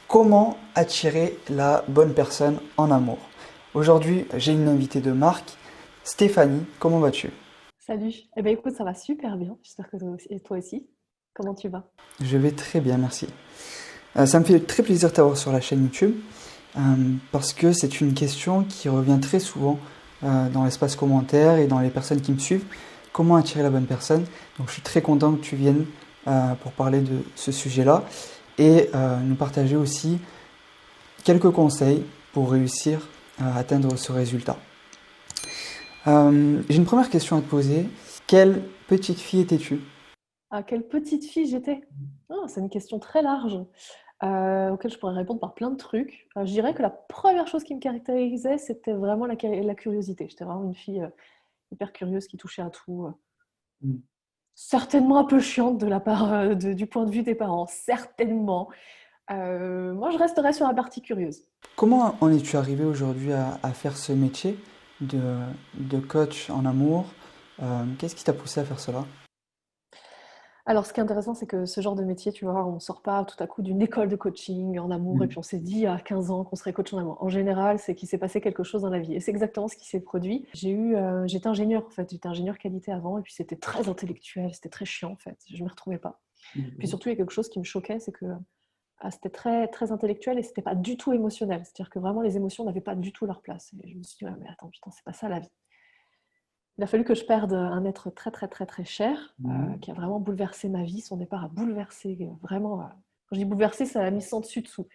Comment attirer la bonne personne en amour? Aujourd'hui, j'ai une invitée de marque, Stéphanie. Comment vas-tu? Salut. Eh ben écoute, ça va super bien. J'espère que toi aussi. Et toi aussi. Comment tu vas? Je vais très bien, merci. Ça me fait très plaisir de t'avoir sur la chaîne YouTube euh, parce que c'est une question qui revient très souvent dans l'espace commentaire et dans les personnes qui me suivent. Comment attirer la bonne personne? Donc, je suis très content que tu viennes pour parler de ce sujet-là et nous partager aussi quelques conseils pour réussir à atteindre ce résultat. J'ai une première question à te poser. Quelle petite fille étais-tu? Ah, quelle petite fille j'étais? Ah, c'est une question très large auquel je pourrais répondre par plein de trucs. Je dirais que la première chose qui me caractérisait, c'était vraiment la curiosité. J'étais vraiment une fille hyper curieuse qui touchait à tout. Certainement un peu chiante de la part du point de vue des parents, certainement. Moi, je resterais sur la partie curieuse. Comment en es-tu arrivé aujourd'hui à faire ce métier de, de coach en amour? Qu'est-ce qui t'a poussé à faire cela? Alors, ce qui est intéressant, c'est que ce genre de métier, tu vois, on sort pas tout à coup d'une école de coaching en amour et Mm. puis on s'est dit à 15 ans qu'on serait coach en amour. En général, c'est qu'il s'est passé quelque chose dans la vie et c'est exactement ce qui s'est produit. J'étais ingénieure en fait, j'étais ingénieure qualité avant et puis c'était très intellectuel, c'était très chiant en fait, je me retrouvais pas. Puis surtout, il y a quelque chose qui me choquait, c'est que c'était très, très intellectuel et c'était pas du tout émotionnel. C'est-à-dire que vraiment les émotions n'avaient pas du tout leur place. Et je me suis dit, ouais, mais attends, putain, c'est pas ça la vie. Il a fallu que je perde un être très très très très cher, qui a vraiment bouleversé ma vie. Son départ a bouleversé vraiment. Quand je dis bouleversé, ça a mis 100 dessus dessous.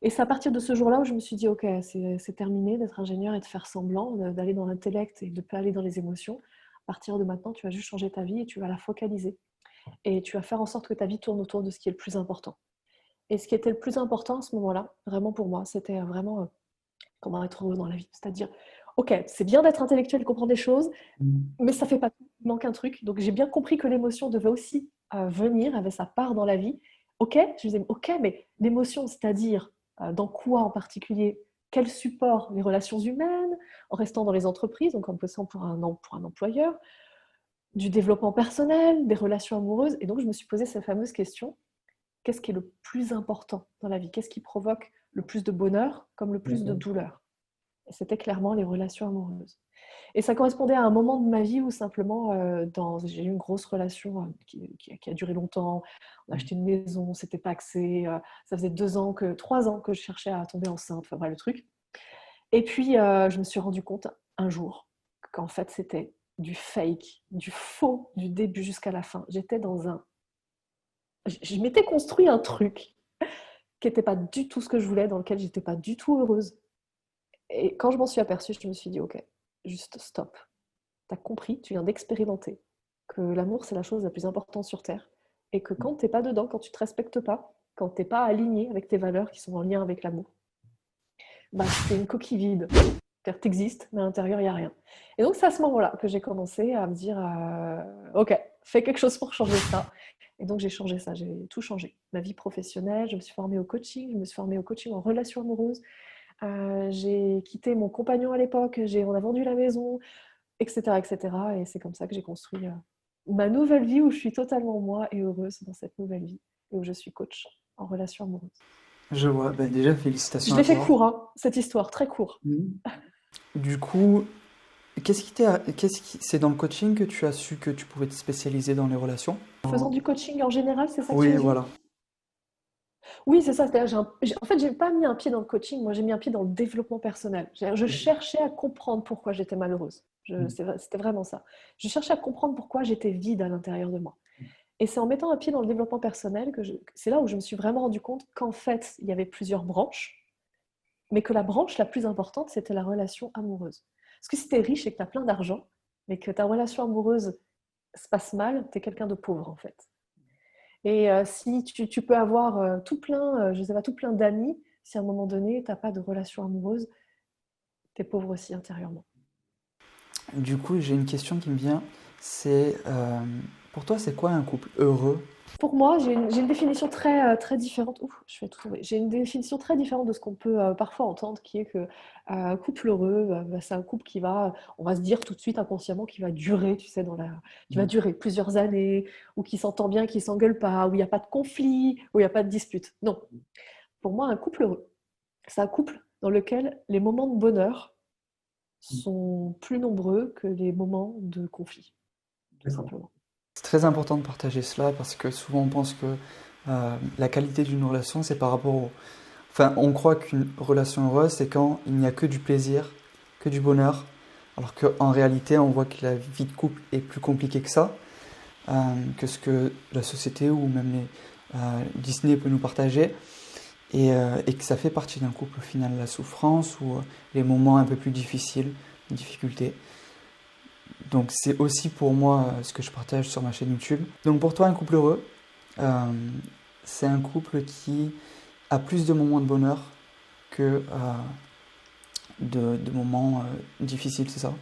Et c'est à partir de ce jour-là où je me suis dit, ok, c'est terminé d'être ingénieur et de faire semblant, d'aller dans l'intellect et de ne pas aller dans les émotions. À partir de maintenant, tu vas juste changer ta vie et tu vas la focaliser. Et tu vas faire en sorte que ta vie tourne autour de ce qui est le plus important. Et ce qui était le plus important à ce moment-là, vraiment pour moi, c'était vraiment comment être heureux dans la vie. C'est-à-dire, ok, c'est bien d'être intellectuel et comprendre des choses, Mm. mais ça fait pas tout, il manque un truc. Donc j'ai bien compris que l'émotion devait aussi venir, avait sa part dans la vie. Ok, je disais, ok, mais l'émotion, c'est-à-dire dans quoi en particulier? Quel support? Les relations humaines, en restant dans les entreprises, donc en bossant pour un employeur, du développement personnel, des relations amoureuses. Et donc je me suis posé cette fameuse question, qu'est-ce qui est le plus important dans la vie? Qu'est-ce qui provoque le plus de bonheur comme le plus de D'accord. douleur? Et c'était clairement les relations amoureuses. Et ça correspondait à un moment de ma vie où simplement, j'ai eu une grosse relation qui a duré longtemps. On a acheté une maison, c'était pacsé. Ça faisait 2 ans, 3 ans que je cherchais à tomber enceinte, enfin bref, le truc. Et puis, je me suis rendu compte un jour qu'en fait, c'était du fake, du faux, du début jusqu'à la fin. J'étais dans un. Je m'étais construit un truc qui n'était pas du tout ce que je voulais, dans lequel j'étais pas du tout heureuse. Et quand je m'en suis aperçue, je me suis dit, ok, juste stop. Tu as compris, tu viens d'expérimenter que l'amour, c'est la chose la plus importante sur Terre. Et que quand tu n'es pas dedans, quand tu ne te respectes pas, quand tu n'es pas aligné avec tes valeurs qui sont en lien avec l'amour, bah, c'est une coquille vide. C'est-à-dire que tu existes, mais à l'intérieur, il n'y a rien. Et donc, c'est à ce moment-là que j'ai commencé à me dire, ok, fais quelque chose pour changer ça. Et donc, j'ai changé ça, j'ai tout changé. Ma vie professionnelle, je me suis formée au coaching, je me suis formée au coaching en relation amoureuse. J'ai quitté mon compagnon à l'époque, on a vendu la maison, etc., etc. Et c'est comme ça que j'ai construit ma nouvelle vie où je suis totalement moi et heureuse dans cette nouvelle vie et où je suis coach en relation amoureuse. Je vois. Ben déjà, Je félicitations à l'ai fait toi. court, hein, cette histoire, très court. Mhm. Du coup, c'est dans le coaching que tu as su que tu pouvais te spécialiser dans les relations? Faisant du coaching en général, c'est ça que tu Oui, me dis? voilà. Oui, c'est ça. En fait, j'ai pas mis un pied dans le coaching, moi j'ai mis un pied dans le développement personnel. Je cherchais à comprendre pourquoi j'étais malheureuse. C'était vraiment ça. Je cherchais à comprendre pourquoi j'étais vide à l'intérieur de moi. Et c'est en mettant un pied dans le développement personnel c'est là où je me suis vraiment rendu compte qu'en fait, il y avait plusieurs branches, mais que la branche la plus importante, c'était la relation amoureuse. Parce que si tu es riche et que tu as plein d'argent, mais que ta relation amoureuse se passe mal, tu es quelqu'un de pauvre en fait. Et si tu peux avoir tout plein, je sais pas, tout plein d'amis, si à un moment donné, tu n'as pas de relation amoureuse, tu es pauvre aussi intérieurement. Du coup, j'ai une question qui me vient. C'est pour toi, c'est quoi un couple heureux? Pour moi, j'ai une définition très, très différente. Ouf, je vais tout tomber. J'ai une définition très différente de ce qu'on peut parfois entendre, qui est que un couple heureux, bah, c'est un couple qui va, on va se dire tout de suite inconsciemment, qui va durer, tu sais, qui va durer plusieurs années, ou qui s'entend bien, qui s'engueule pas, où il n'y a pas de conflit, où il n'y a pas de dispute. Non. Pour moi, un couple heureux, c'est un couple dans lequel les moments de bonheur sont plus nombreux que les moments de conflit, tout D'accord. simplement. C'est très important de partager cela parce que souvent on pense que la qualité d'une relation, c'est par rapport au... Enfin, on croit qu'une relation heureuse, c'est quand il n'y a que du plaisir, que du bonheur, alors qu'en réalité, on voit que la vie de couple est plus compliquée que ça, euh, que ce que la société ou même Disney peut nous partager, et que ça fait partie d'un couple au final, la souffrance ou les moments un peu plus difficiles, les difficultés. Donc c'est aussi pour moi ce que je partage sur ma chaîne YouTube. Donc pour toi, un couple heureux, euh, c'est un couple qui a plus de moments de bonheur que de moments difficiles, c'est ça?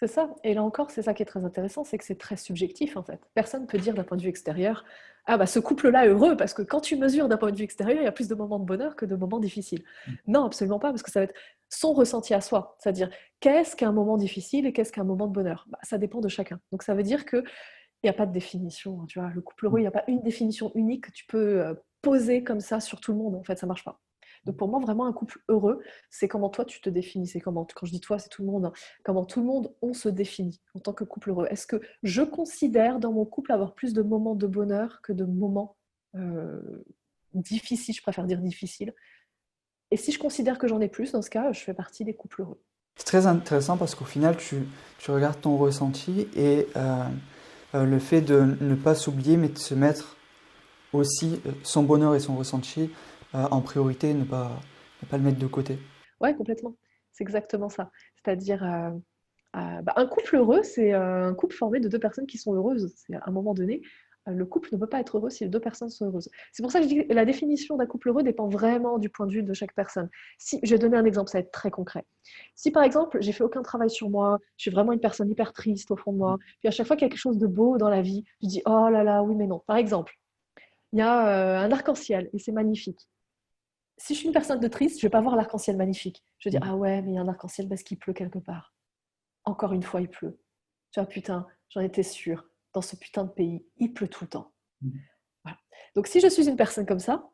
C'est ça. Et là encore, c'est ça qui est très intéressant, c'est que c'est très subjectif en fait. Personne ne peut dire d'un point de vue extérieur, ah bah ce couple-là est heureux, parce que quand tu mesures d'un point de vue extérieur, il y a plus de moments de bonheur que de moments difficiles. Non, absolument pas, parce que ça va être son ressenti à soi. C'est-à-dire, qu'est-ce qu'un moment difficile et qu'est-ce qu'un moment de bonheur? Bah, ça dépend de chacun. Donc ça veut dire qu'il n'y a pas de définition. Tu vois, le couple heureux, il n'y a pas une définition unique que tu peux poser comme ça sur tout le monde. En fait, ça marche pas. Donc pour moi, vraiment, un couple heureux, c'est comment toi tu te définis. C'est comment, quand je dis toi, c'est tout le monde, hein. Comment tout le monde, on se définit en tant que couple heureux. Est-ce que je considère dans mon couple avoir plus de moments de bonheur que de moments euh, difficiles, je préfère dire difficiles. Et si je considère que j'en ai plus, dans ce cas, je fais partie des couples heureux. C'est très intéressant parce qu'au final, tu regardes ton ressenti et le fait de ne pas s'oublier, mais de se mettre aussi son bonheur et son ressenti en priorité, ne pas le mettre de côté. Ouais, complètement. C'est exactement ça. C'est-à-dire, bah, un couple heureux, c'est un couple formé de deux personnes qui sont heureuses. C'est à un moment donné, le couple ne peut pas être heureux si les deux personnes sont heureuses. C'est pour ça que je dis que la définition d'un couple heureux dépend vraiment du point de vue de chaque personne. Si, je vais donner un exemple, ça va être très concret. Si par exemple, j'ai fait aucun travail sur moi, je suis vraiment une personne hyper triste au fond de moi, puis à chaque fois qu'il y a quelque chose de beau dans la vie, je dis oh là là, oui mais non. Par exemple, il y a un arc-en-ciel et c'est magnifique. Si je suis une personne de triste, je vais pas voir l'arc-en-ciel magnifique. Je vais dire ah ouais, mais il y a un arc-en-ciel parce qu'il pleut quelque part. Encore une fois, il pleut. Tu vois, putain, j'en étais sûre. Dans ce putain de pays, il pleut tout le temps. Voilà. Donc si je suis une personne comme ça,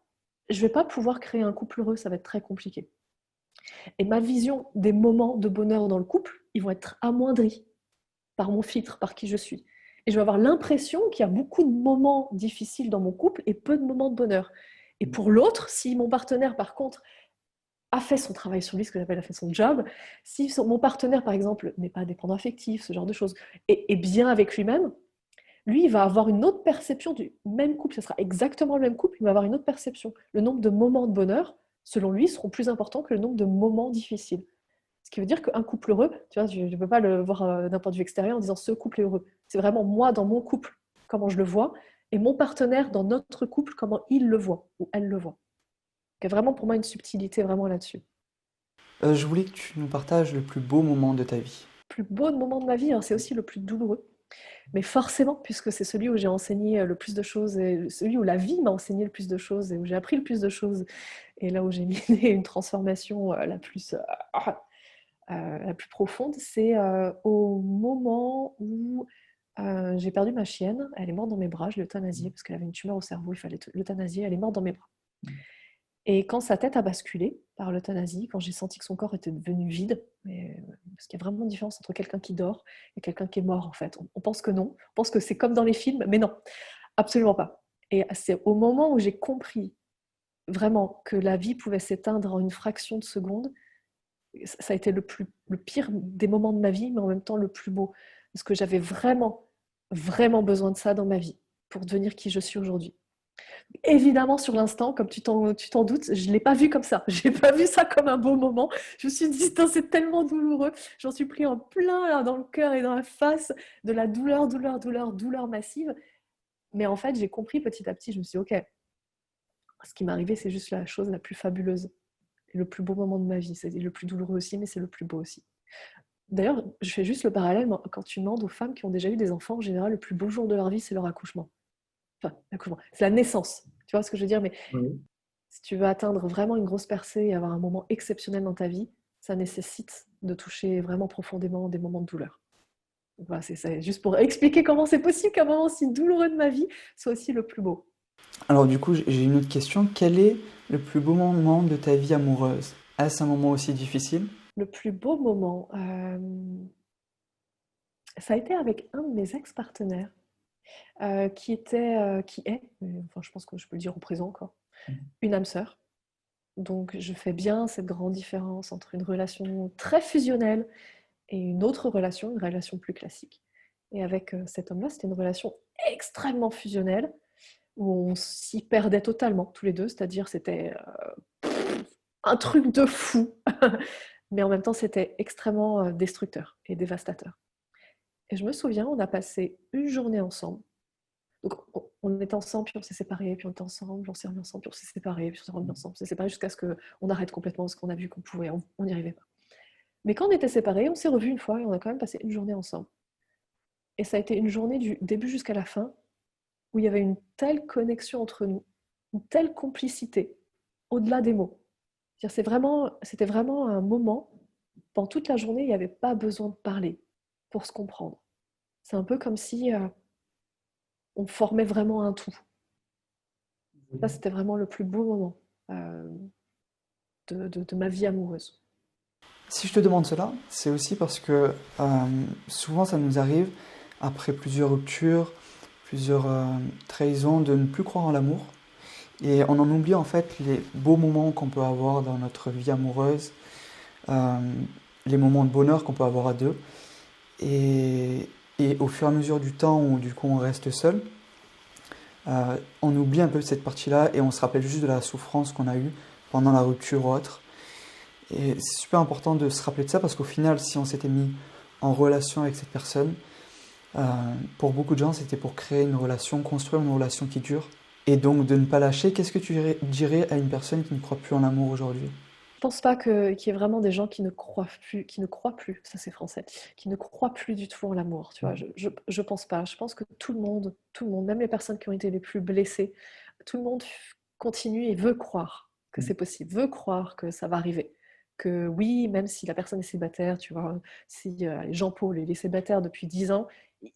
je vais pas pouvoir créer un couple heureux, ça va être très compliqué. Et ma vision des moments de bonheur dans le couple, ils vont être amoindris par mon filtre, par qui je suis. Et je vais avoir l'impression qu'il y a beaucoup de moments difficiles dans mon couple et peu de moments de bonheur. Et pour l'autre, si mon partenaire, par contre, a fait son travail sur lui, ce que j'appelle a fait son job, si mon partenaire, par exemple, n'est pas dépendant affectif, ce genre de choses, et bien avec lui-même, lui, il va avoir une autre perception du même couple. Ce sera exactement le même couple, il va avoir une autre perception. Le nombre de moments de bonheur, selon lui, seront plus importants que le nombre de moments difficiles. Ce qui veut dire qu'un couple heureux, tu vois, je ne peux pas le voir d'un point de vue extérieur en disant ce couple est heureux. C'est vraiment moi dans mon couple, comment je le vois, et mon partenaire dans notre couple, comment il le voit ou elle le voit. Donc, il y a vraiment pour moi une subtilité vraiment là-dessus. Je voulais que tu nous partages le plus beau moment de ta vie. Le plus beau moment de ma vie, hein, c'est aussi le plus douloureux. Mais forcément, puisque c'est celui où j'ai enseigné le plus de choses, et celui où la vie m'a enseigné le plus de choses, et où j'ai appris le plus de choses, et là où j'ai mené une transformation la plus profonde, c'est au moment où j'ai perdu ma chienne. Elle est morte dans mes bras, je l'ai euthanasiée parce qu'elle avait une tumeur au cerveau, il fallait l'euthanasier, elle est morte dans mes bras. Et quand sa tête a basculé par l'euthanasie, quand j'ai senti que son corps était devenu vide, parce qu'il y a vraiment une différence entre quelqu'un qui dort et quelqu'un qui est mort en fait. On pense que non, on pense que c'est comme dans les films, mais non, absolument pas. Et c'est au moment où j'ai compris vraiment que la vie pouvait s'éteindre en une fraction de seconde, ça a été le pire des moments de ma vie, mais en même temps le plus beau. Parce que j'avais vraiment, vraiment besoin de ça dans ma vie pour devenir qui je suis aujourd'hui. Évidemment, sur l'instant, comme tu t'en doutes, je ne l'ai pas vu comme ça. Je n'ai pas vu ça comme un beau moment. Je me suis dit, c'est tellement douloureux. J'en suis pris en plein là, dans le cœur et dans la face de la douleur, douleur, douleur, douleur massive. Mais en fait, j'ai compris petit à petit, je me suis dit, ok, ce qui m'est arrivé, c'est juste la chose la plus fabuleuse. Et le plus beau moment de ma vie. C'est le plus douloureux aussi, mais c'est le plus beau aussi. D'ailleurs, je fais juste le parallèle, quand tu demandes aux femmes qui ont déjà eu des enfants, en général, le plus beau jour de leur vie, c'est leur accouchement. Enfin, l'accouchement, c'est la naissance. Tu vois ce que je veux dire? Mais Oui. si tu veux atteindre vraiment une grosse percée et avoir un moment exceptionnel dans ta vie, ça nécessite de toucher vraiment profondément des moments de douleur. Donc voilà, c'est juste pour expliquer comment c'est possible qu'un moment si douloureux de ma vie soit aussi le plus beau. Alors du coup, j'ai une autre question. Quel est le plus beau moment de ta vie amoureuse? Est-ce un moment aussi difficile? Le plus beau moment, ça a été avec un de mes ex-partenaires, qui est, enfin je pense que je peux le dire au présent quoi, une âme sœur. Donc je fais bien cette grande différence entre une relation très fusionnelle et une autre relation, une relation plus classique. Et avec cet homme-là, c'était une relation extrêmement fusionnelle, où on s'y perdait totalement, tous les deux, c'est-à-dire c'était un truc de fou, mais en même temps c'était extrêmement destructeur et dévastateur. Et je me souviens, on a passé une journée ensemble. Donc on était ensemble, puis on s'est séparés, puis on était ensemble, on s'est remis ensemble, puis on s'est séparés, puis on s'est remis ensemble, on s'est séparés jusqu'à ce qu'on arrête complètement, parce qu'on a vu qu'on pouvait, on n'y arrivait pas. Mais quand on était séparés, on s'est revus une fois et on a quand même passé une journée ensemble. Et ça a été une journée du début jusqu'à la fin où il y avait une telle connexion entre nous, une telle complicité, au-delà des mots. C'était vraiment un moment, pendant toute la journée, il n'y avait pas besoin de parler pour se comprendre. C'est un peu comme si on formait vraiment un tout. Ça, c'était vraiment le plus beau moment euh, de ma vie amoureuse. Si je te demande cela, c'est aussi parce que souvent ça nous arrive, après plusieurs ruptures, plusieurs trahisons, de ne plus croire en l'amour. Et on en oublie en fait les beaux moments qu'on peut avoir dans notre vie amoureuse, euh, les moments de bonheur qu'on peut avoir à deux. Et au fur et à mesure du temps où du coup on reste seul, on oublie un peu cette partie-là et on se rappelle juste de la souffrance qu'on a eue pendant la rupture ou autre. Et c'est super important de se rappeler de ça parce qu'au final, si on s'était mis en relation avec cette personne, euh, pour beaucoup de gens, c'était pour créer une relation, construire une relation qui dure. Et donc de ne pas lâcher, qu'est-ce que tu dirais à une personne qui ne croit plus en l'amour aujourd'hui? Je pense pas qu'il y ait vraiment des gens qui ne croient plus, ça c'est français, qui ne croient plus du tout en l'amour, tu vois. Je pense pas. Je pense que tout le monde, même les personnes qui ont été les plus blessées, tout le monde continue et veut croire que c'est possible, veut croire que ça va arriver. Que oui, même si la personne est célibataire, tu vois, si Jean-Paul il est célibataire depuis 10 ans,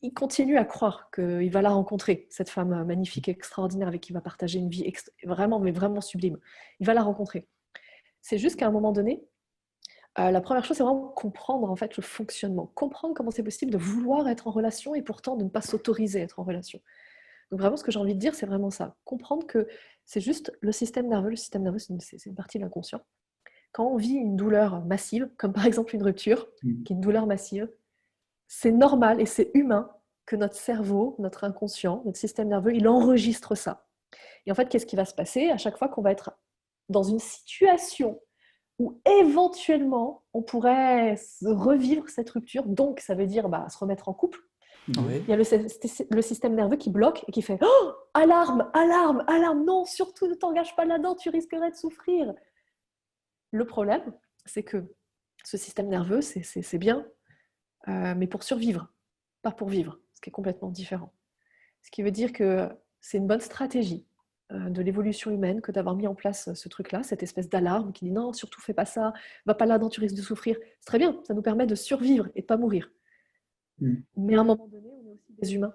il continue à croire qu'il va la rencontrer, cette femme magnifique, extraordinaire, avec qui il va partager une vie vraiment, mais vraiment sublime. Il va la rencontrer. C'est juste qu'à un moment donné, la première chose, c'est vraiment comprendre en fait le fonctionnement, comprendre comment c'est possible de vouloir être en relation et pourtant de ne pas s'autoriser à être en relation. Donc vraiment, ce que j'ai envie de dire, c'est vraiment ça. Comprendre que c'est juste le système nerveux. Le système nerveux, c'est une partie de l'inconscient. Quand on vit une douleur massive, comme par exemple une rupture, qui est une douleur massive, c'est normal et c'est humain que notre cerveau, notre inconscient, notre système nerveux, il enregistre ça. Et en fait, qu'est-ce qui va se passer à chaque fois qu'on va être dans une situation où éventuellement on pourrait revivre cette rupture, donc ça veut dire se remettre en couple. Oui. Il y a le système nerveux qui bloque et qui fait oh, alarme, alarme, alarme, non, surtout ne t'engage pas là-dedans, tu risquerais de souffrir. Le problème, c'est que ce système nerveux, c'est bien, mais pour survivre, pas pour vivre, ce qui est complètement différent. Ce qui veut dire que c'est une bonne stratégie de l'évolution humaine que d'avoir mis en place ce truc-là, cette espèce d'alarme qui dit non, surtout fais pas ça, va pas là-dedans, tu risques de souffrir. C'est très bien, ça nous permet de survivre et de pas mourir. Mais à un moment donné, on est aussi des humains.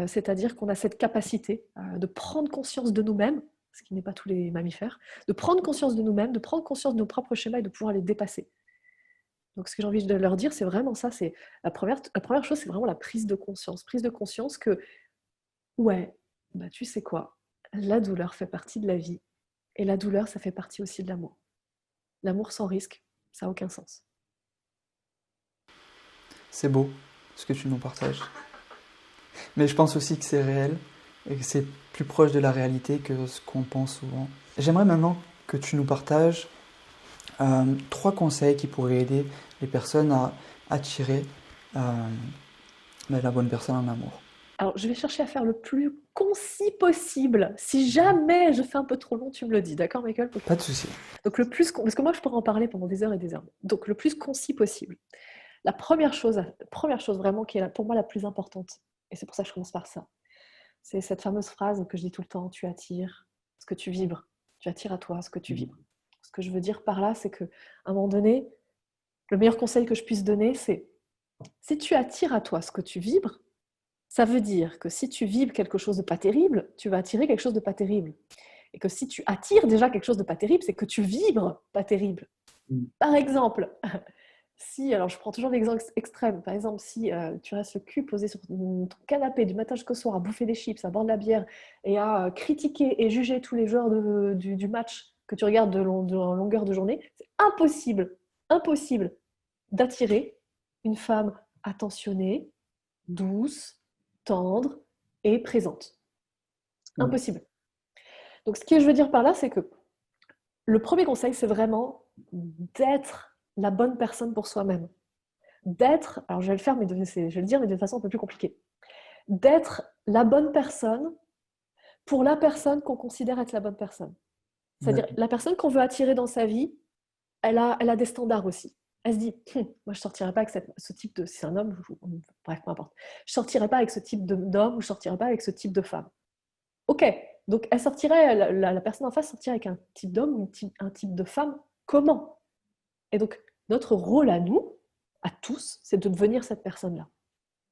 C'est-à-dire qu'on a cette capacité de prendre conscience de nous-mêmes, ce qui n'est pas tous les mammifères, de prendre conscience de nous-mêmes, de prendre conscience de nos propres schémas et de pouvoir les dépasser. Donc ce que j'ai envie de leur dire, c'est vraiment ça. C'est la première chose, c'est vraiment la prise de conscience. Prise de conscience que, ouais, tu sais quoi, la douleur fait partie de la vie. Et la douleur, ça fait partie aussi de l'amour. L'amour sans risque, ça n'a aucun sens. C'est beau ce que tu nous partages. Mais je pense aussi que c'est réel et que c'est plus proche de la réalité que ce qu'on pense souvent. J'aimerais maintenant que tu nous partages 3 conseils qui pourraient aider les personnes à attirer la bonne personne en amour. Alors, je vais chercher à faire le plus concis possible. Si jamais je fais un peu trop long, tu me le dis, d'accord, Michael? Pas de souci. Donc, parce que moi, je pourrais en parler pendant des heures et des heures. Donc, le plus concis possible. La première chose vraiment qui est pour moi la plus importante, et c'est pour ça que je commence par ça, c'est cette fameuse phrase que je dis tout le temps, tu attires ce que tu vibres. Tu attires à toi ce que tu vibres. Ce que je veux dire par là, c'est qu'à un moment donné, le meilleur conseil que je puisse donner, c'est si tu attires à toi ce que tu vibres, Ça veut dire que si tu vibres quelque chose de pas terrible, tu vas attirer quelque chose de pas terrible. Et que si tu attires déjà quelque chose de pas terrible, c'est que tu vibres pas terrible. Mm. Par exemple, si, alors je prends toujours l'exemple extrême, par exemple, si tu restes le cul posé sur ton canapé du matin jusqu'au soir à bouffer des chips, à boire de la bière et à critiquer et juger tous les joueurs du match que tu regardes en longueur de journée, c'est impossible, impossible d'attirer une femme attentionnée, douce, tendre et présente. Ouais. Impossible. Donc ce que je veux dire par là, c'est que le premier conseil, c'est vraiment d'être la bonne personne pour soi-même. D'être, alors je vais le faire, mais je vais le dire, mais de façon un peu plus compliquée. D'être la bonne personne pour la personne qu'on considère être la bonne personne. C'est-à-dire, D'accord. la personne qu'on veut attirer dans sa vie, elle a des standards aussi. Elle se dit, moi je sortirai pas avec ce type de... Si c'est un homme, bref, peu importe. Je sortirai pas avec ce type d'homme ou je sortirai pas avec ce type de femme. Ok, donc elle sortirait, la personne en face sortirait avec un type d'homme ou un type de femme. Comment? Et donc, notre rôle à nous, à tous, c'est de devenir cette personne-là.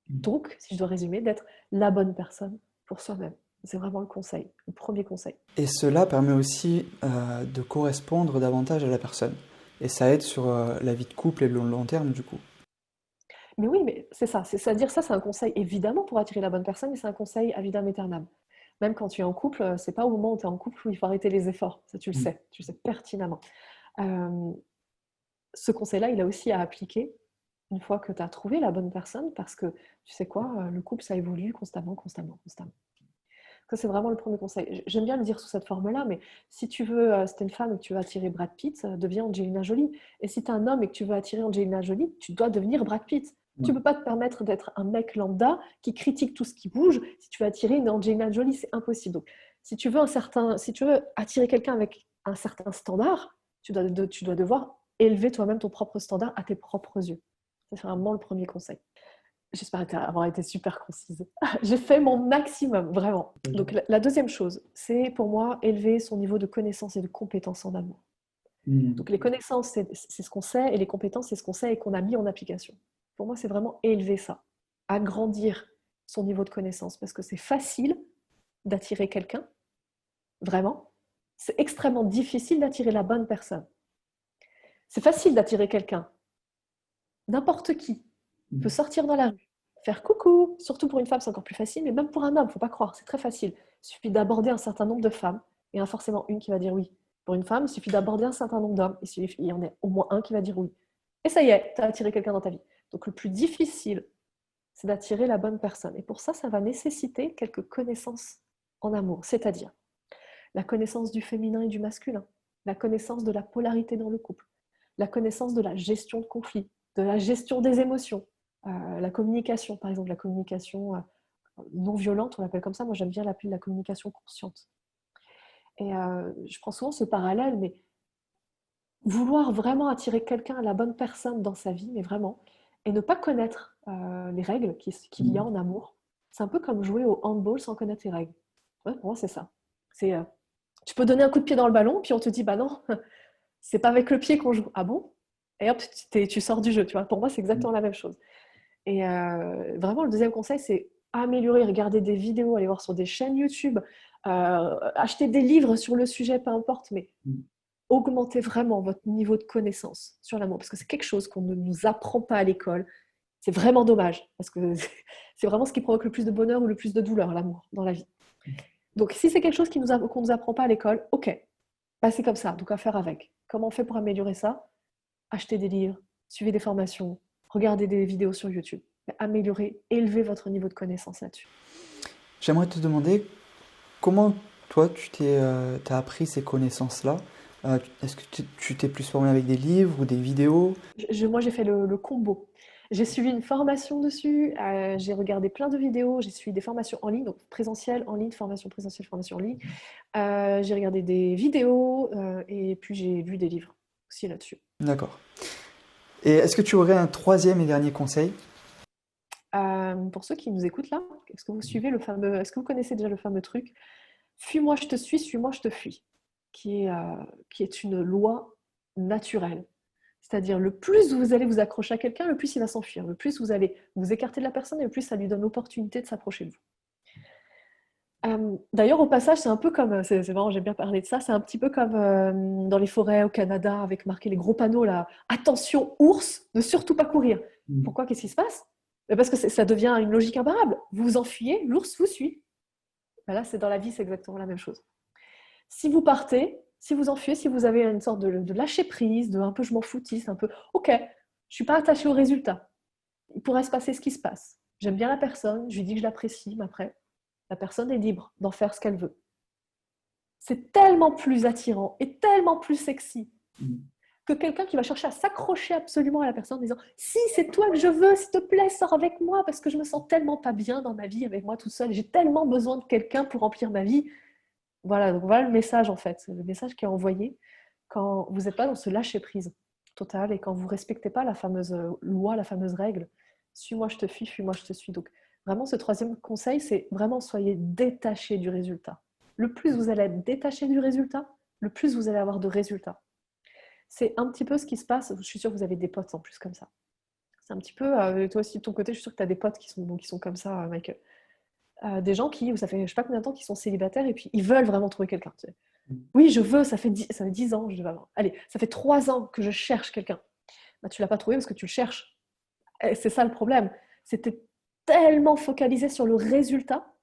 Donc, si je dois résumer, d'être la bonne personne pour soi-même. C'est vraiment le conseil, le premier conseil. Et cela permet aussi de correspondre davantage à la personne. Et ça aide sur la vie de couple et le long terme, du coup. Mais oui, mais c'est ça. C'est-à-dire ça, c'est un conseil évidemment pour attirer la bonne personne, mais c'est un conseil à vitam aeternam. Même quand tu es en couple, c'est pas au moment où tu es en couple où il faut arrêter les efforts. Ça, tu le sais pertinemment. Euh, Ce conseil-là, il a aussi à appliquer une fois que tu as trouvé la bonne personne, parce que tu sais quoi, le couple, ça évolue constamment, constamment, constamment. Ça, c'est vraiment le premier conseil. J'aime bien le dire sous cette forme-là, mais si tu veux, si tu es une femme et que tu veux attirer Brad Pitt, deviens Angelina Jolie. Et si tu es un homme et que tu veux attirer Angelina Jolie, tu dois devenir Brad Pitt. Tu Ouais. ne peux pas te permettre d'être un mec lambda qui critique tout ce qui bouge. Si tu veux attirer une Angelina Jolie, c'est impossible. Donc, si tu veux attirer quelqu'un avec un certain standard, tu dois devoir élever toi-même ton propre standard à tes propres yeux. C'est vraiment le premier conseil. J'espère avoir été super concise. J'ai fait mon maximum, vraiment. Donc la deuxième chose, c'est pour moi élever son niveau de connaissance et de compétence en amour. Mm. Donc les connaissances, c'est ce qu'on sait, et les compétences, c'est ce qu'on sait et qu'on a mis en application. Pour moi, c'est vraiment élever ça, agrandir son niveau de connaissance, parce que c'est facile d'attirer quelqu'un, vraiment. C'est extrêmement difficile d'attirer la bonne personne. C'est facile d'attirer quelqu'un, n'importe qui peut Mm. sortir dans la rue, faire coucou. Surtout pour une femme, c'est encore plus facile, mais même pour un homme, faut pas croire, c'est très facile. Il suffit d'aborder un certain nombre de femmes, et il y en a forcément une qui va dire oui. Pour une femme, il suffit d'aborder un certain nombre d'hommes, il y en a au moins un qui va dire oui. Et ça y est, tu as attiré quelqu'un dans ta vie. Donc le plus difficile, c'est d'attirer la bonne personne. Et pour ça, ça va nécessiter quelques connaissances en amour, c'est-à-dire la connaissance du féminin et du masculin, la connaissance de la polarité dans le couple, la connaissance de la gestion de conflits, de la gestion des émotions, la communication, par exemple, la communication non violente, on l'appelle comme ça, moi j'aime bien l'appeler la communication consciente. Et je prends souvent ce parallèle, mais vouloir vraiment attirer quelqu'un, la bonne personne dans sa vie, mais vraiment, et ne pas connaître les règles qu'il y a Mm. en amour, c'est un peu comme jouer au handball sans connaître les règles. Ouais, pour moi, c'est ça. C'est, tu peux donner un coup de pied dans le ballon, puis on te dit, bah non, c'est pas avec le pied qu'on joue. Ah bon? Et hop, tu sors du jeu, tu vois. Pour moi, c'est exactement la même chose. Et vraiment, le deuxième conseil, c'est améliorer, regarder des vidéos, aller voir sur des chaînes YouTube, acheter des livres sur le sujet, peu importe, mais Mm. augmentez vraiment votre niveau de connaissance sur l'amour, parce que c'est quelque chose qu'on ne nous apprend pas à l'école. C'est vraiment dommage, parce que c'est vraiment ce qui provoque le plus de bonheur ou le plus de douleur, l'amour, dans la vie. Donc, si c'est quelque chose qu'on ne nous apprend pas à l'école, ok, bah, c'est comme ça, donc à faire avec. Comment on fait pour améliorer ça? Acheter des livres, suivez des formations, regardez des vidéos sur YouTube. Améliorer, élever votre niveau de connaissance là-dessus. J'aimerais te demander comment toi t'as appris ces connaissances-là. Est-ce que tu t'es plus formé avec des livres ou des vidéos? Moi, j'ai fait le combo. J'ai suivi une formation dessus, j'ai regardé plein de vidéos, j'ai suivi des formations en ligne, donc présentiel, en ligne, formation en ligne. J'ai regardé des vidéos et puis j'ai lu des livres aussi là-dessus. D'accord. Et est-ce que tu aurais un troisième et dernier conseil? Pour ceux qui nous écoutent là, est-ce que vous suivez est-ce que vous connaissez déjà le fameux truc fuis-moi, je te suis, suis-moi, je te fuis, qui est une loi naturelle. C'est-à-dire, le plus vous allez vous accrocher à quelqu'un, le plus il va s'enfuir. Le plus vous allez vous écarter de la personne, et le plus ça lui donne l'opportunité de s'approcher de vous. D'ailleurs, au passage, c'est un peu comme, c'est marrant, j'aime bien parler de ça, c'est un petit peu comme dans les forêts au Canada, avec marqué les gros panneaux là, attention ours, ne surtout pas courir. Mm. Pourquoi? Qu'est-ce qui se passe? Parce que ça devient une logique imparable. Vous vous enfuyez, l'ours vous suit. Ben là, c'est dans la vie, c'est exactement la même chose. Si vous partez, si vous enfuyez, si vous avez une sorte de lâcher prise, de un peu je m'en foutiste, un peu ok, je ne suis pas attachée au résultat. Il pourrait se passer ce qui se passe. J'aime bien la personne, je lui dis que je l'apprécie, mais après, la personne est libre d'en faire ce qu'elle veut. C'est tellement plus attirant et tellement plus sexy que quelqu'un qui va chercher à s'accrocher absolument à la personne en disant « Si, c'est toi que je veux, s'il te plaît, sors avec moi parce que je me sens tellement pas bien dans ma vie avec moi toute seule. J'ai tellement besoin de quelqu'un pour remplir ma vie. » Voilà, donc voilà le message en fait. C'est le message qui est envoyé quand vous n'êtes pas dans ce lâcher-prise total et quand vous ne respectez pas la fameuse loi, la fameuse règle « Suis-moi, je te fuis, fuis-moi, je te suis ». Donc vraiment, ce troisième conseil, c'est vraiment soyez détachés du résultat. Le plus vous allez être détaché du résultat, le plus vous allez avoir de résultats. C'est un petit peu ce qui se passe. Je suis sûre que vous avez des potes en plus comme ça. C'est un petit peu, toi aussi de ton côté, je suis sûre que tu as des potes qui sont comme ça, Michael. Des gens qui, ça fait je ne sais pas combien de temps qu'ils sont célibataires et puis ils veulent vraiment trouver quelqu'un. Tu sais. Oui, je veux, ça fait 10 ans, allez, ça fait 3 ans que je cherche quelqu'un. Bah, tu ne l'as pas trouvé parce que tu le cherches. Et c'est ça le problème. C'était tellement focalisé sur le résultat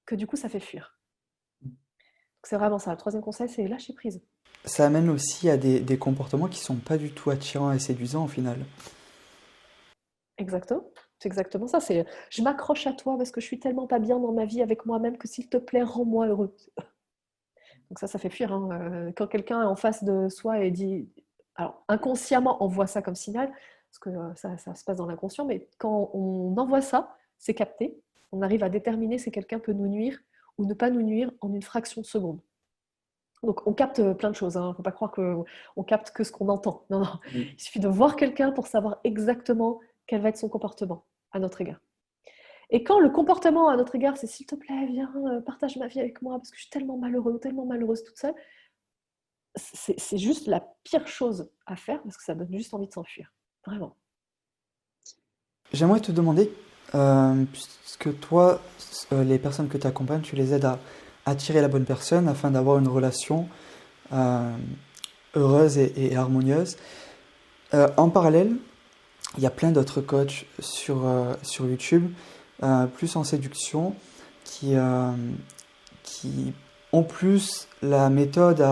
que du coup, ça fait fuir. Donc, c'est vraiment ça. Le troisième conseil, c'est lâcher prise. Ça amène aussi à des comportements qui sont pas du tout attirants et séduisants au final. Exactement. C'est exactement ça. C'est je m'accroche à toi parce que je suis tellement pas bien dans ma vie avec moi-même que s'il te plaît, rends-moi heureux. Donc ça fait fuir. Hein. Quand quelqu'un est en face de soi et dit... Alors, inconsciemment, on voit ça comme signal, parce que ça se passe dans l'inconscient, mais quand on envoie ça, c'est capté. On arrive à déterminer si quelqu'un peut nous nuire ou ne pas nous nuire en une fraction de seconde. Donc on capte plein de choses. Il ne faut pas croire qu'on capte que ce qu'on entend. Non, non. Il suffit de voir quelqu'un pour savoir exactement quel va être son comportement à notre égard. Et quand le comportement à notre égard, c'est s'il te plaît, viens, partage ma vie avec moi parce que je suis tellement malheureux, tellement malheureuse toute seule, c'est juste la pire chose à faire parce que ça donne juste envie de s'enfuir. Vraiment. J'aimerais te demander, puisque toi, les personnes que tu accompagnes, tu les aides à attirer la bonne personne afin d'avoir une relation euh, heureuse et harmonieuse. En parallèle, il y a plein d'autres coachs sur YouTube, plus en séduction, qui, euh, qui ont plus la méthode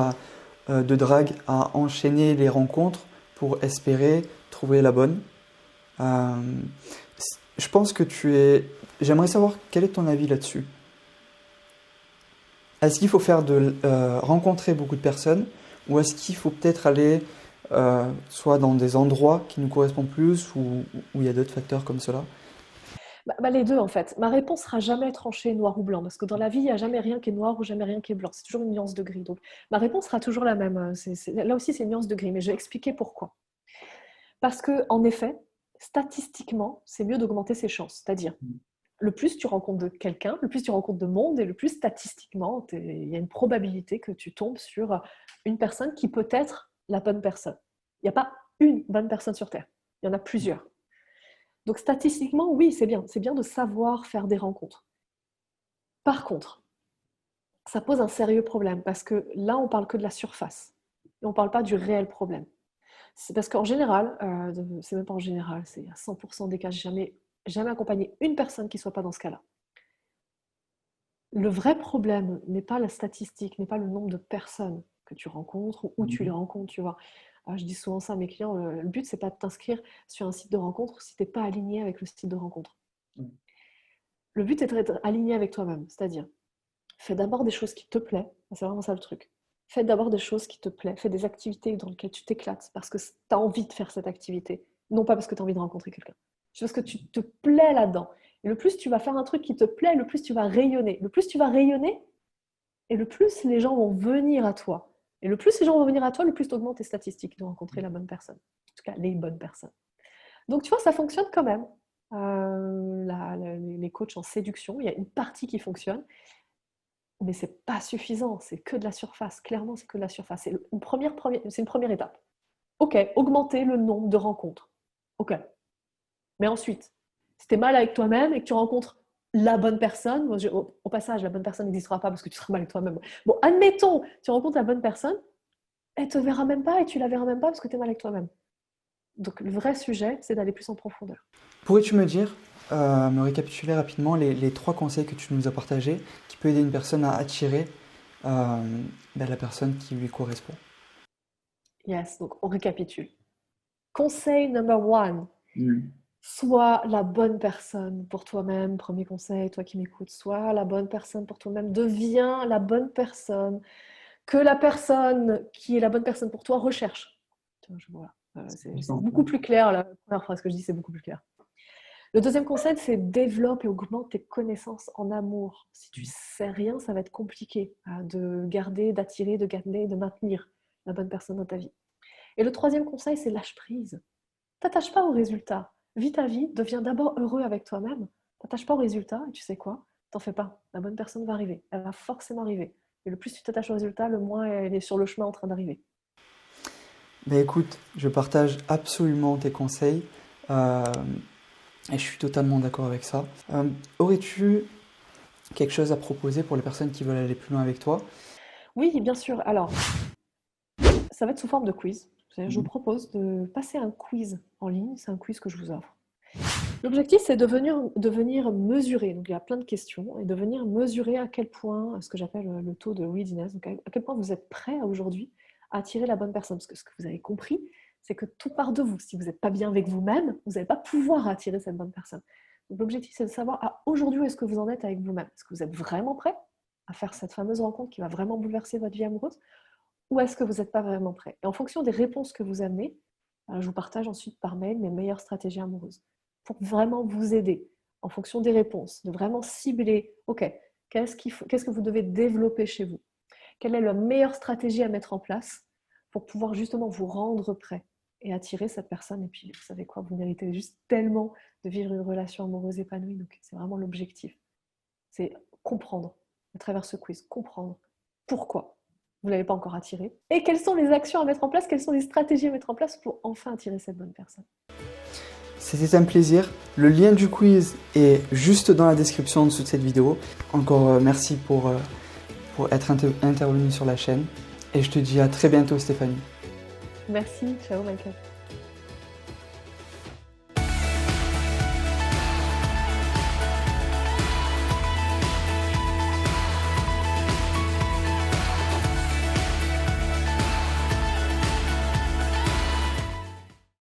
de drague à enchaîner les rencontres pour espérer trouver la bonne. Euh, je pense que tu es... J'aimerais savoir quel est ton avis là-dessus. Est-ce qu'il faut rencontrer beaucoup de personnes ou est-ce qu'il faut peut-être aller soit dans des endroits qui nous correspondent plus ou où il y a d'autres facteurs comme cela? Les deux en fait. Ma réponse sera jamais tranchée noir ou blanc parce que dans la vie, il n'y a jamais rien qui est noir ou jamais rien qui est blanc. C'est toujours une nuance de gris. Donc ma réponse sera toujours la même. Là aussi, c'est une nuance de gris, mais je vais expliquer pourquoi. Parce que en effet, statistiquement, c'est mieux d'augmenter ses chances. C'est-à-dire, le plus tu rencontres de quelqu'un, le plus tu rencontres de monde, et le plus statistiquement, il y a une probabilité que tu tombes sur une personne qui peut être la bonne personne. Il n'y a pas une bonne personne sur Terre, il y en a plusieurs. Donc statistiquement, oui, c'est bien de savoir faire des rencontres. Par contre, ça pose un sérieux problème, parce que là, on parle que de la surface, et on ne parle pas du réel problème. C'est parce qu'en général, c'est même pas en général, c'est à 100% des cas, jamais accompagné une personne qui ne soit pas dans ce cas-là. Le vrai problème n'est pas la statistique, n'est pas le nombre de personnes que tu rencontres ou où tu les rencontres, tu vois. Je dis souvent ça à mes clients, le but, c'est pas de t'inscrire sur un site de rencontre si tu n'es pas aligné avec le site de rencontre. Le but est d'être aligné avec toi-même, c'est-à-dire, fais d'abord des choses qui te plaisent, c'est vraiment ça le truc. Fais d'abord des choses qui te plaisent, fais des activités dans lesquelles tu t'éclates parce que tu as envie de faire cette activité, non pas parce que tu as envie de rencontrer quelqu'un. C'est parce que tu te plais là-dedans. Et le plus tu vas faire un truc qui te plaît, le plus tu vas rayonner. Le plus tu vas rayonner, et le plus les gens vont venir à toi. Et le plus les gens vont venir à toi, le plus tu augmentes tes statistiques de rencontrer la bonne personne. En tout cas, les bonnes personnes. Donc tu vois, ça fonctionne quand même. Les coachs en séduction, il y a une partie qui fonctionne, mais ce n'est pas suffisant, c'est que de la surface. Clairement, c'est que de la surface. C'est une première étape. Ok, augmenter le nombre de rencontres. Ok. Mais ensuite, si tu es mal avec toi-même et que tu rencontres la bonne personne, au passage, la bonne personne n'existera pas parce que tu seras mal avec toi-même. Bon, admettons, tu rencontres la bonne personne, elle te verra même pas et tu la verras même pas parce que tu es mal avec toi-même. Donc le vrai sujet, c'est d'aller plus en profondeur. Pourrais-tu me dire, me récapituler rapidement les 3 conseils que tu nous as partagés qui peut aider une personne à attirer la personne qui lui correspond? Yes, donc on récapitule. Conseil number 1, Mm. sois la bonne personne pour toi-même. Premier conseil, toi qui m'écoutes, sois la bonne personne pour toi-même. Deviens la bonne personne que la personne qui est la bonne personne pour toi recherche. Voilà. C'est beaucoup plus clair. La première phrase que je dis, c'est beaucoup plus clair. Le deuxième conseil, c'est développe et augmente tes connaissances en amour. Si tu sais rien, ça va être compliqué de garder, d'attirer, de garder, de maintenir la bonne personne dans ta vie. Et le troisième conseil, c'est lâche prise. T'attache pas aux résultats. Vis ta vie, deviens d'abord heureux avec toi-même. T'attaches pas aux résultats, et tu sais quoi? T'en fais pas. La bonne personne va arriver. Elle va forcément arriver. Et le plus tu t'attaches aux résultats, le moins elle est sur le chemin en train d'arriver. Ben écoute, je partage absolument tes conseils euh, et je suis totalement d'accord avec ça. Aurais-tu quelque chose à proposer pour les personnes qui veulent aller plus loin avec toi? Oui, bien sûr. Alors, ça va être sous forme de quiz. Je vous propose de passer un quiz en ligne. C'est un quiz que je vous offre. L'objectif, c'est de venir mesurer. Donc, il y a plein de questions et de venir mesurer à quel point, ce que j'appelle le taux de readiness, donc à quel point vous êtes prêt aujourd'hui à attirer la bonne personne. Parce que ce que vous avez compris, c'est que tout part de vous. Si vous n'êtes pas bien avec vous-même, vous n'allez pas pouvoir attirer cette bonne personne. Donc, l'objectif, c'est de savoir aujourd'hui où est-ce que vous en êtes avec vous-même. Est-ce que vous êtes vraiment prêt à faire cette fameuse rencontre qui va vraiment bouleverser votre vie amoureuse, ou est-ce que vous n'êtes pas vraiment prêt? Et en fonction des réponses que vous amenez, je vous partage ensuite par mail mes meilleures stratégies amoureuses pour vraiment vous aider en fonction des réponses, de vraiment cibler, ok, qu'est-ce que vous devez développer chez vous? Quelle est la meilleure stratégie à mettre en place pour pouvoir justement vous rendre prêt et attirer cette personne? Et puis, vous savez quoi, vous méritez juste tellement de vivre une relation amoureuse épanouie. Donc, c'est vraiment l'objectif. C'est comprendre, à travers ce quiz, comprendre pourquoi vous ne l'avez pas encore attiré et quelles sont les actions à mettre en place, quelles sont les stratégies à mettre en place pour enfin attirer cette bonne personne. C'était un plaisir. Le lien du quiz est juste dans la description en dessous de cette vidéo. Encore merci pour être intervenu sur la chaîne. Et je te dis à très bientôt, Stéphanie. Merci, ciao Michael.